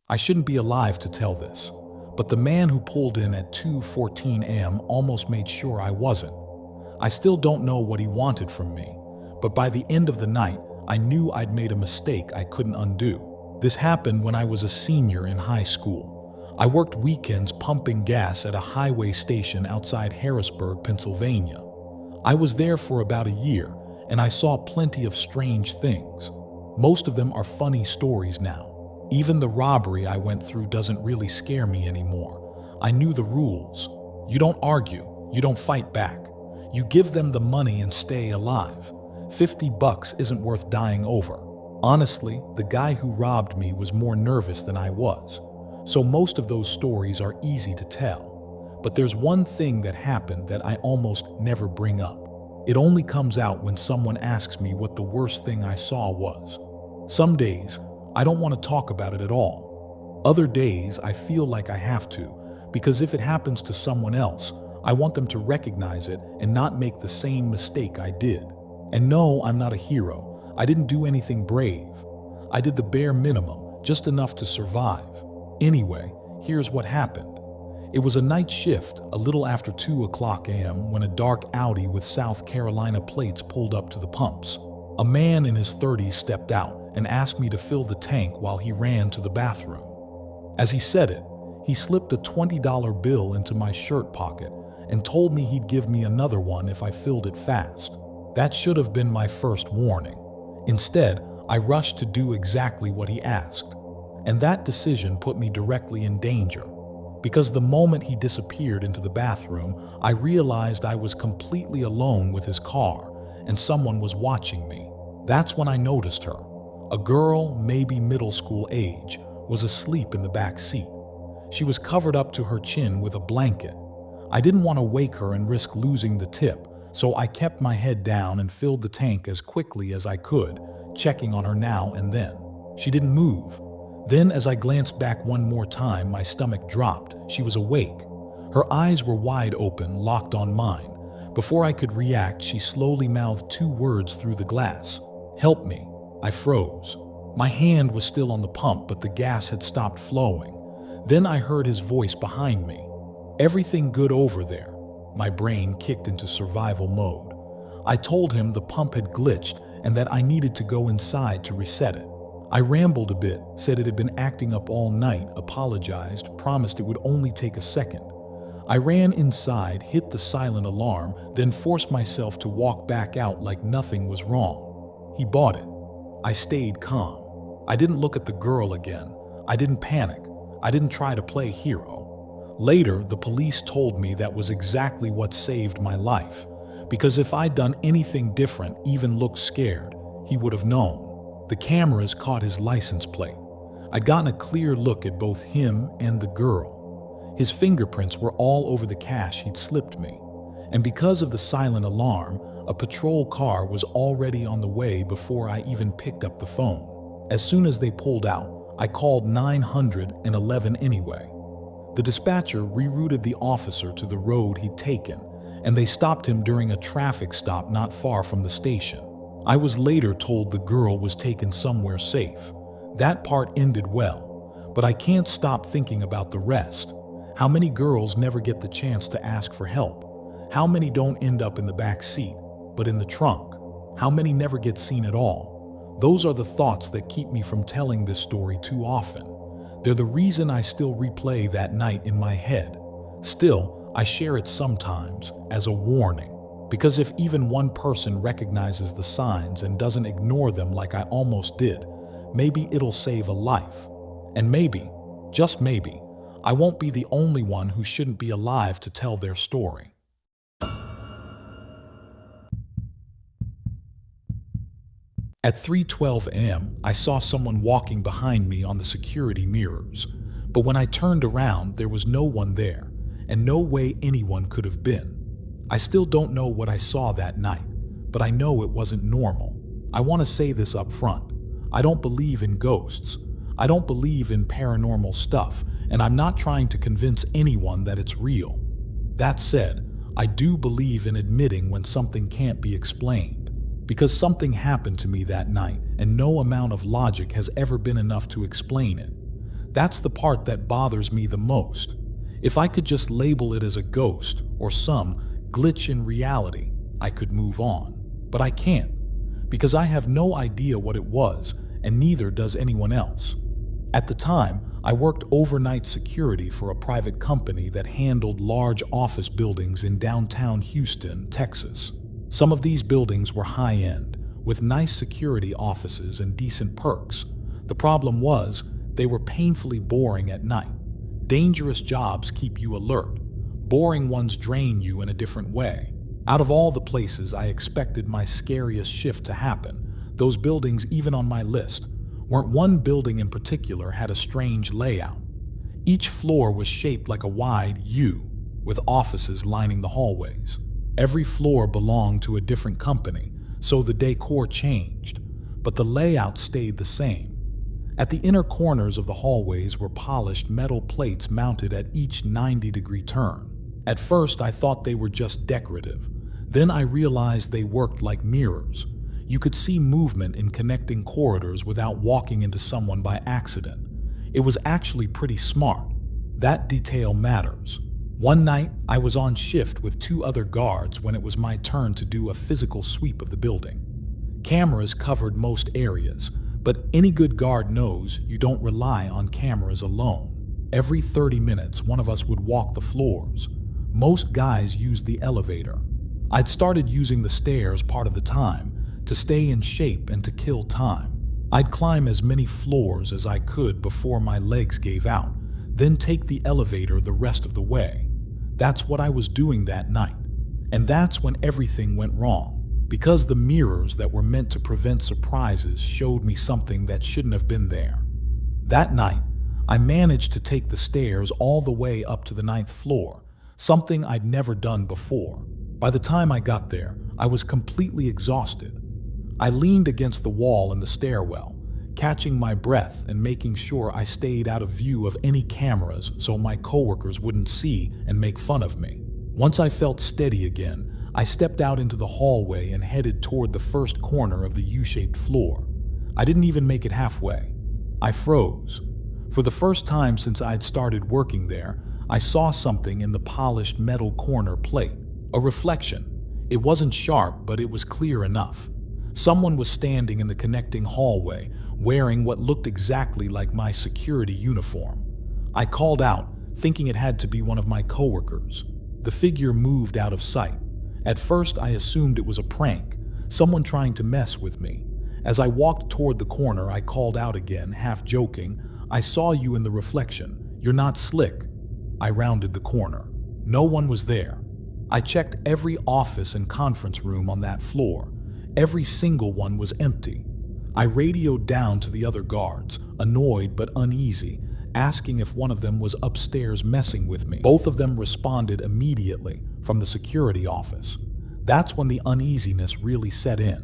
I shouldn't be alive to tell this, but the man who pulled in at 2:14 a.m. almost made sure I wasn't. I still don't know what he wanted from me, but by the end of the night, I knew I'd made a mistake I couldn't undo. This happened when I was a senior in high school. I worked weekends pumping gas at a highway station outside Harrisburg, Pennsylvania. I was there for about a year, and I saw plenty of strange things. Most of them are funny stories now. Even the robbery I went through doesn't really scare me anymore. I knew the rules. You don't argue, you don't fight back. You give them the money and stay alive. $50 isn't worth dying over. Honestly, the guy who robbed me was more nervous than I was. So most of those stories are easy to tell. But there's one thing that happened that I almost never bring up. It only comes out when someone asks me what the worst thing I saw was. Some days, I don't want to talk about it at all. Other days, I feel like I have to, because if it happens to someone else, I want them to recognize it and not make the same mistake I did. And no, I'm not a hero. I didn't do anything brave. I did the bare minimum, just enough to survive. Anyway, here's what happened. It was a night shift, a little after 2 a.m. when a dark Audi with South Carolina plates pulled up to the pumps. A man in his 30s stepped out and asked me to fill the tank while he ran to the bathroom. As he said it, he slipped a $20 bill into my shirt pocket and told me he'd give me another one if I filled it fast. That should have been my first warning. Instead, I rushed to do exactly what he asked. And that decision put me directly in danger. Because the moment he disappeared into the bathroom, I realized I was completely alone with his car and someone was watching me. That's when I noticed her. A girl, maybe middle school age, was asleep in the back seat. She was covered up to her chin with a blanket. I didn't want to wake her and risk losing the tip, so I kept my head down and filled the tank as quickly as I could, checking on her now and then. She didn't move. Then, as I glanced back one more time, my stomach dropped. She was awake. Her eyes were wide open, locked on mine. Before I could react, she slowly mouthed 2 words through the glass. "Help me." I froze. My hand was still on the pump, but the gas had stopped flowing. Then I heard his voice behind me. "Everything good over there?" My brain kicked into survival mode. I told him the pump had glitched and that I needed to go inside to reset it. I rambled a bit, said it had been acting up all night, apologized, promised it would only take a second. I ran inside, hit the silent alarm, then forced myself to walk back out like nothing was wrong. He bought it. I stayed calm. I didn't look at the girl again. I didn't panic. I didn't try to play hero. Later, the police told me that was exactly what saved my life. Because if I'd done anything different, even looked scared, he would have known. The cameras caught his license plate. I'd gotten a clear look at both him and the girl. His fingerprints were all over the cash he'd slipped me. And because of the silent alarm, a patrol car was already on the way before I even picked up the phone. As soon as they pulled out, I called 911 anyway. The dispatcher rerouted the officer to the road he'd taken, and they stopped him during a traffic stop not far from the station. I was later told the girl was taken somewhere safe. That part ended well, but I can't stop thinking about the rest. How many girls never get the chance to ask for help? How many don't end up in the back seat, but in the trunk? How many never get seen at all? Those are the thoughts that keep me from telling this story too often. They're the reason I still replay that night in my head. Still, I share it sometimes as a warning, because if even one person recognizes the signs and doesn't ignore them like I almost did, maybe it'll save a life. And maybe, just maybe, I won't be the only one who shouldn't be alive to tell their story. At 3:12 a.m., I saw someone walking behind me on the security mirrors. But when I turned around, there was no one there, and no way anyone could have been. I still don't know what I saw that night, but I know it wasn't normal. I want to say this up front. I don't believe in ghosts. I don't believe in paranormal stuff, and I'm not trying to convince anyone that it's real. That said, I do believe in admitting when something can't be explained. Because something happened to me that night, and no amount of logic has ever been enough to explain it. That's the part that bothers me the most. If I could just label it as a ghost or some glitch in reality, I could move on. But I can't, because I have no idea what it was, and neither does anyone else. At the time, I worked overnight security for a private company that handled large office buildings in downtown Houston, Texas. Some of these buildings were high-end, with nice security offices and decent perks. The problem was, they were painfully boring at night. Dangerous jobs keep you alert. Boring ones drain you in a different way. Out of all the places I expected my scariest shift to happen, those buildings, even on my list, weren't. One building in particular had a strange layout. Each floor was shaped like a wide U, with offices lining the hallways. Every floor belonged to a different company, so the decor changed, but the layout stayed the same. At the inner corners of the hallways were polished metal plates mounted at each 90-degree turn. At first, I thought they were just decorative. Then I realized they worked like mirrors. You could see movement in connecting corridors without walking into someone by accident. It was actually pretty smart. That detail matters. One night, I was on shift with 2 other guards when it was my turn to do a physical sweep of the building. Cameras covered most areas, but any good guard knows you don't rely on cameras alone. Every 30 minutes, one of us would walk the floors. Most guys used the elevator. I'd started using the stairs part of the time to stay in shape and to kill time. I'd climb as many floors as I could before my legs gave out, then take the elevator the rest of the way. That's what I was doing that night. And that's when everything went wrong. Because the mirrors that were meant to prevent surprises showed me something that shouldn't have been there. That night, I managed to take the stairs all the way up to the 9th floor, something I'd never done before. By the time I got there, I was completely exhausted. I leaned against the wall in the stairwell, catching my breath and making sure I stayed out of view of any cameras so my coworkers wouldn't see and make fun of me. Once I felt steady again, I stepped out into the hallway and headed toward the first corner of the U-shaped floor. I didn't even make it halfway. I froze. For the first time since I'd started working there, I saw something in the polished metal corner plate. A reflection. It wasn't sharp, but it was clear enough. Someone was standing in the connecting hallway, wearing what looked exactly like my security uniform. I called out, thinking it had to be one of my coworkers. The figure moved out of sight. At first, I assumed it was a prank, someone trying to mess with me. As I walked toward the corner, I called out again, half joking, "I saw you in the reflection. You're not slick." I rounded the corner. No one was there. I checked every office and conference room on that floor. Every single one was empty. I radioed down to the other guards, annoyed but uneasy, asking if one of them was upstairs messing with me. Both of them responded immediately from the security office. That's when the uneasiness really set in.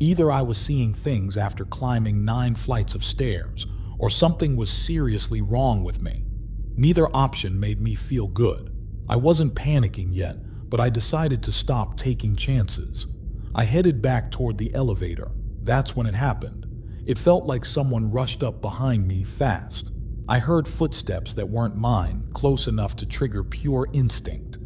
Either I was seeing things after climbing 9 flights of stairs, or something was seriously wrong with me. Neither option made me feel good. I wasn't panicking yet, but I decided to stop taking chances. I headed back toward the elevator. That's when it happened. It felt like someone rushed up behind me fast. I heard footsteps that weren't mine, close enough to trigger pure instinct.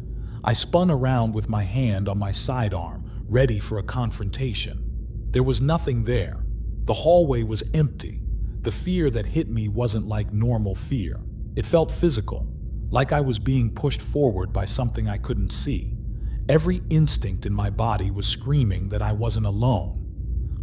I spun around with my hand on my sidearm, ready for a confrontation. There was nothing there. The hallway was empty. The fear that hit me wasn't like normal fear. It felt physical, like I was being pushed forward by something I couldn't see. Every instinct in my body was screaming that I wasn't alone.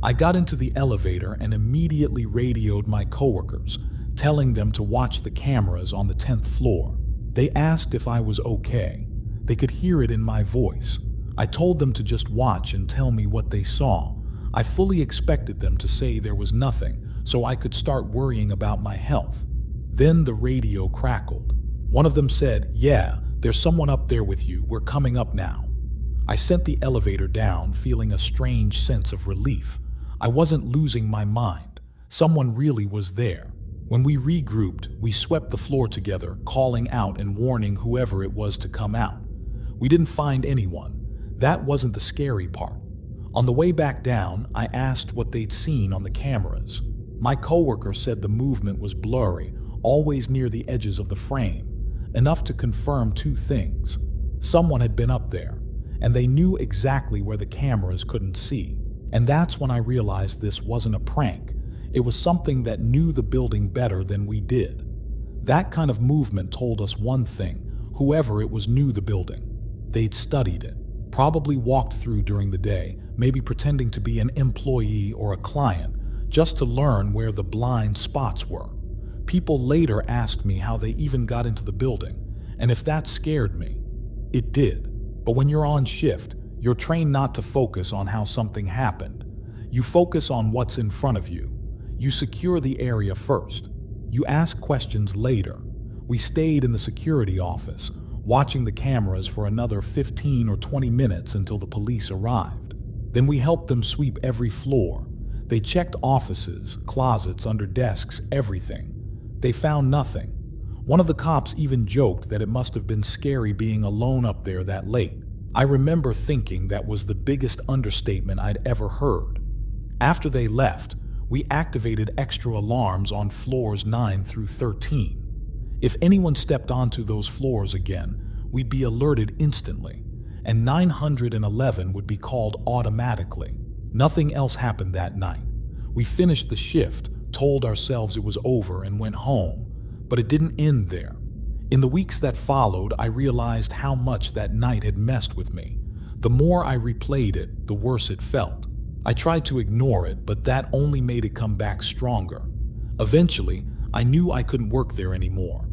I got into the elevator and immediately radioed my coworkers, telling them to watch the cameras on the 10th floor. They asked if I was okay. They could hear it in my voice. I told them to just watch and tell me what they saw. I fully expected them to say there was nothing, so I could start worrying about my health. Then the radio crackled. One of them said, "Yeah, there's someone up there with you. We're coming up now." I sent the elevator down, feeling a strange sense of relief. I wasn't losing my mind. Someone really was there. When we regrouped, we swept the floor together, calling out and warning whoever it was to come out. We didn't find anyone. That wasn't the scary part. On the way back down, I asked what they'd seen on the cameras. My coworker said the movement was blurry, always near the edges of the frame, enough to confirm two things. Someone had been up there, and they knew exactly where the cameras couldn't see. And that's when I realized this wasn't a prank. It was something that knew the building better than we did. That kind of movement told us one thing: whoever it was knew the building. They'd studied it, probably walked through during the day, maybe pretending to be an employee or a client, just to learn where the blind spots were. People later asked me how they even got into the building, and if that scared me. It did. But when you're on shift, you're trained not to focus on how something happened. You focus on what's in front of you. You secure the area first. You ask questions later. We stayed in the security office, watching the cameras for another 15 or 20 minutes until the police arrived. Then we helped them sweep every floor. They checked offices, closets, under desks, everything. They found nothing. One of the cops even joked that it must have been scary being alone up there that late. I remember thinking that was the biggest understatement I'd ever heard. After they left, we activated extra alarms on floors 9 through 13. If anyone stepped onto those floors again, we'd be alerted instantly, and 911 would be called automatically. Nothing else happened that night. We finished the shift, told ourselves it was over, and went home. But it didn't end there. In the weeks that followed, I realized how much that night had messed with me. The more I replayed it, the worse it felt. I tried to ignore it, but that only made it come back stronger. Eventually, I knew I couldn't work there anymore.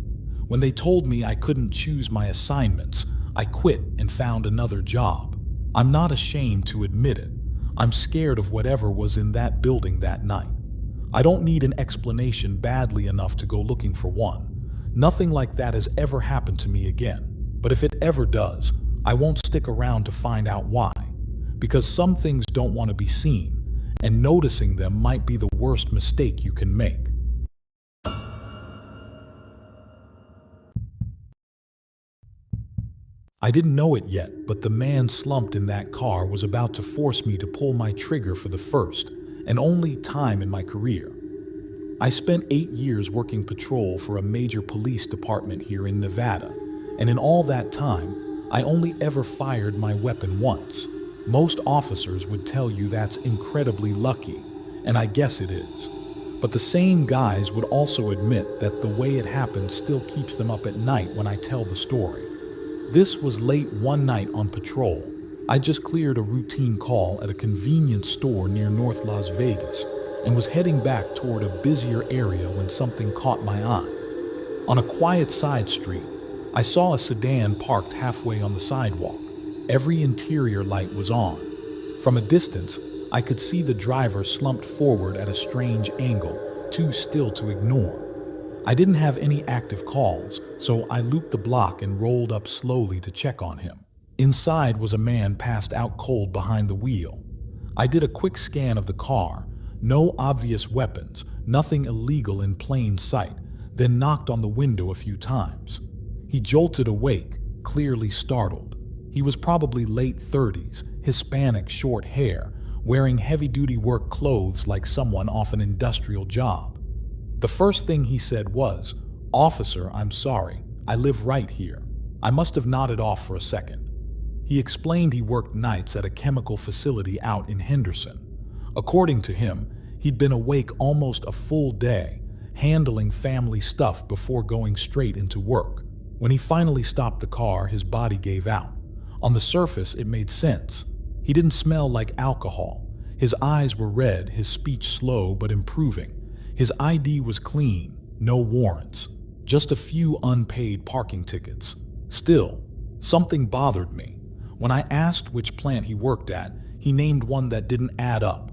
When they told me I couldn't choose my assignments, I quit and found another job. I'm not ashamed to admit it. I'm scared of whatever was in that building that night. I don't need an explanation badly enough to go looking for one. Nothing like that has ever happened to me again. But if it ever does, I won't stick around to find out why. Because some things don't want to be seen, and noticing them might be the worst mistake you can make. I didn't know it yet, but the man slumped in that car was about to force me to pull my trigger for the first and only time in my career. I spent 8 years working patrol for a major police department here in Nevada, and in all that time, I only ever fired my weapon once. Most officers would tell you that's incredibly lucky, and I guess it is. But the same guys would also admit that the way it happened still keeps them up at night when I tell the story. This was late one night on patrol. I just cleared a routine call at a convenience store near North Las Vegas and was heading back toward a busier area when something caught my eye. On a quiet side street, I saw a sedan parked halfway on the sidewalk. Every interior light was on. From a distance, I could see the driver slumped forward at a strange angle, too still to ignore. I didn't have any active calls, so I looped the block and rolled up slowly to check on him. Inside was a man passed out cold behind the wheel. I did a quick scan of the car. No obvious weapons, nothing illegal in plain sight, then knocked on the window a few times. He jolted awake, clearly startled. He was probably late 30s, Hispanic, short hair, wearing heavy-duty work clothes like someone off an industrial job. The first thing he said was, "Officer, I'm sorry. I live right here." I must have nodded off for a second. He explained he worked nights at a chemical facility out in Henderson. According to him, he'd been awake almost a full day, handling family stuff before going straight into work. When he finally stopped the car, his body gave out. On the surface, it made sense. He didn't smell like alcohol. His eyes were red, his speech slow but improving. His ID was clean, no warrants, just a few unpaid parking tickets. Still, something bothered me. When I asked which plant he worked at, he named one that didn't add up.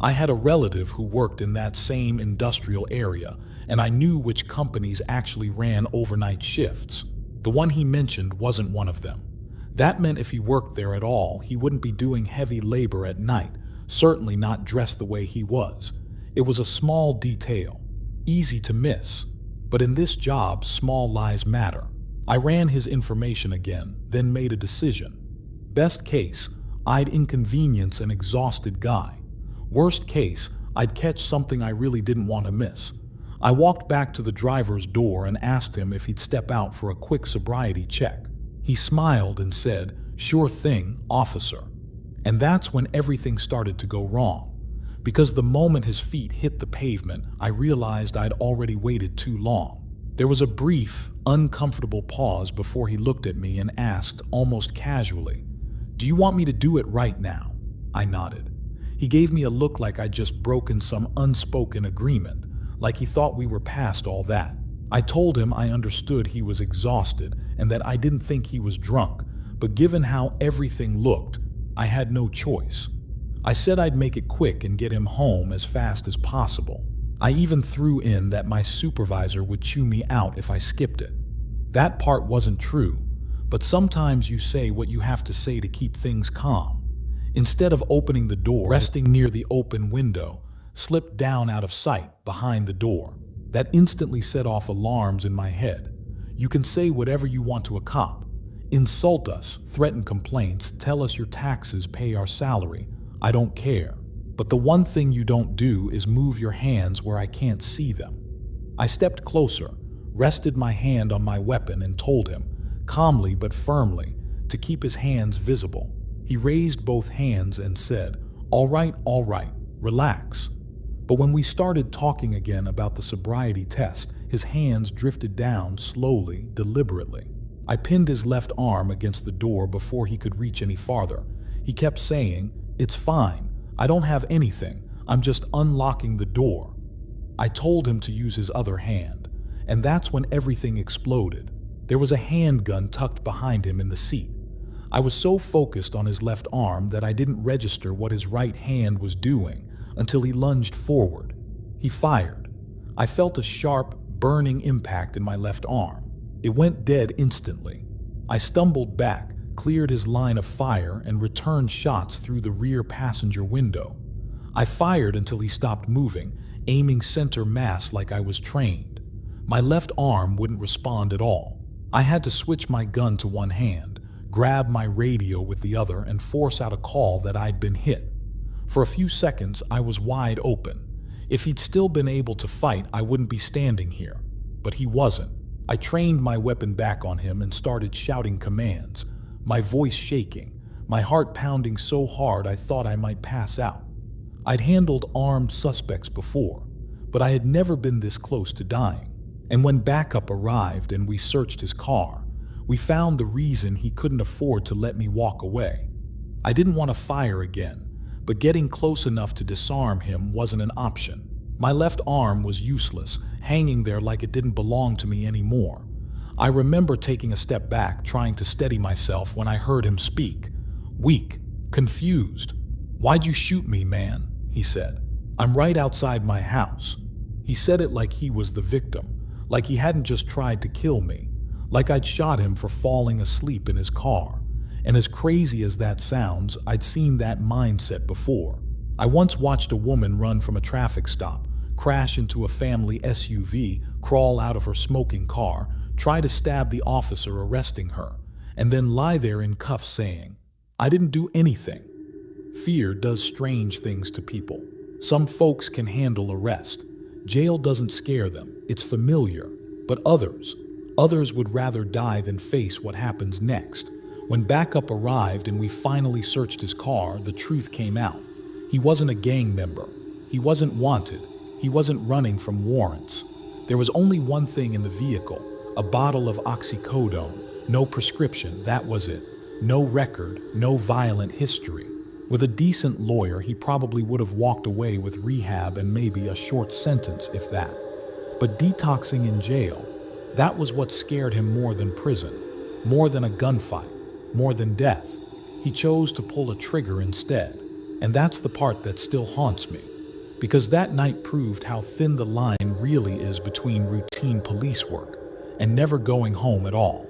I had a relative who worked in that same industrial area, and I knew which companies actually ran overnight shifts. The one he mentioned wasn't one of them. That meant if he worked there at all, he wouldn't be doing heavy labor at night, certainly not dressed the way he was. It was a small detail, easy to miss, but in this job, small lies matter. I ran his information again, then made a decision. Best case, I'd inconvenience an exhausted guy. Worst case, I'd catch something I really didn't want to miss. I walked back to the driver's door and asked him if he'd step out for a quick sobriety check. He smiled and said, "Sure thing, officer." And that's when everything started to go wrong. Because the moment his feet hit the pavement, I realized I'd already waited too long. There was a brief, uncomfortable pause before he looked at me and asked, almost casually, "Do you want me to do it right now?" I nodded. He gave me a look like I'd just broken some unspoken agreement, like he thought we were past all that. I told him I understood he was exhausted and that I didn't think he was drunk, but given how everything looked, I had no choice. I said I'd make it quick and get him home as fast as possible. I even threw in that my supervisor would chew me out if I skipped it. That part wasn't true, but sometimes you say what you have to say to keep things calm. Instead of opening the door, resting near the open window, slipped down out of sight behind the door. That instantly set off alarms in my head. You can say whatever you want to a cop. Insult us, threaten complaints, tell us your taxes, pay our salary. I don't care. But the one thing you don't do is move your hands where I can't see them. I stepped closer, rested my hand on my weapon and told him, calmly but firmly, to keep his hands visible. He raised both hands and said, all right, relax." But when we started talking again about the sobriety test, his hands drifted down slowly, deliberately. I pinned his left arm against the door before he could reach any farther. He kept saying, "It's fine. I don't have anything. I'm just unlocking the door." I told him to use his other hand, and that's when everything exploded. There was a handgun tucked behind him in the seat. I was so focused on his left arm that I didn't register what his right hand was doing until he lunged forward. He fired. I felt a sharp, burning impact in my left arm. It went dead instantly. I stumbled back, cleared his line of fire, and returned shots through the rear passenger window. I fired until he stopped moving, aiming center mass like I was trained. My left arm wouldn't respond at all. I had to switch my gun to one hand, grab my radio with the other, and force out a call that I'd been hit. For a few seconds, I was wide open. If he'd still been able to fight, I wouldn't be standing here. But he wasn't. I trained my weapon back on him and started shouting commands, my voice shaking, my heart pounding so hard I thought I might pass out. I'd handled armed suspects before, but I had never been this close to dying. And when backup arrived and we searched his car, we found the reason he couldn't afford to let me walk away. I didn't want to fire again, but getting close enough to disarm him wasn't an option. My left arm was useless, hanging there like it didn't belong to me anymore. I remember taking a step back, trying to steady myself when I heard him speak. Weak, confused. "Why'd you shoot me, man?" he said. "I'm right outside my house." He said it like he was the victim, like he hadn't just tried to kill me, like I'd shot him for falling asleep in his car. And as crazy as that sounds, I'd seen that mindset before. I once watched a woman run from a traffic stop, crash into a family SUV, crawl out of her smoking car, try to stab the officer arresting her, and then lie there in cuffs saying, "I didn't do anything." Fear does strange things to people. Some folks can handle arrest. Jail doesn't scare them, it's familiar. But others would rather die than face what happens next. When backup arrived and we finally searched his car, the truth came out. He wasn't a gang member. He wasn't wanted. He wasn't running from warrants. There was only one thing in the vehicle, a bottle of oxycodone. No prescription, that was it. No record, no violent history. With a decent lawyer, he probably would have walked away with rehab and maybe a short sentence, if that. But detoxing in jail, that was what scared him more than prison, more than a gunfight, more than death. He chose to pull a trigger instead. And that's the part that still haunts me, because that night proved how thin the line really is between routine police work and never going home at all.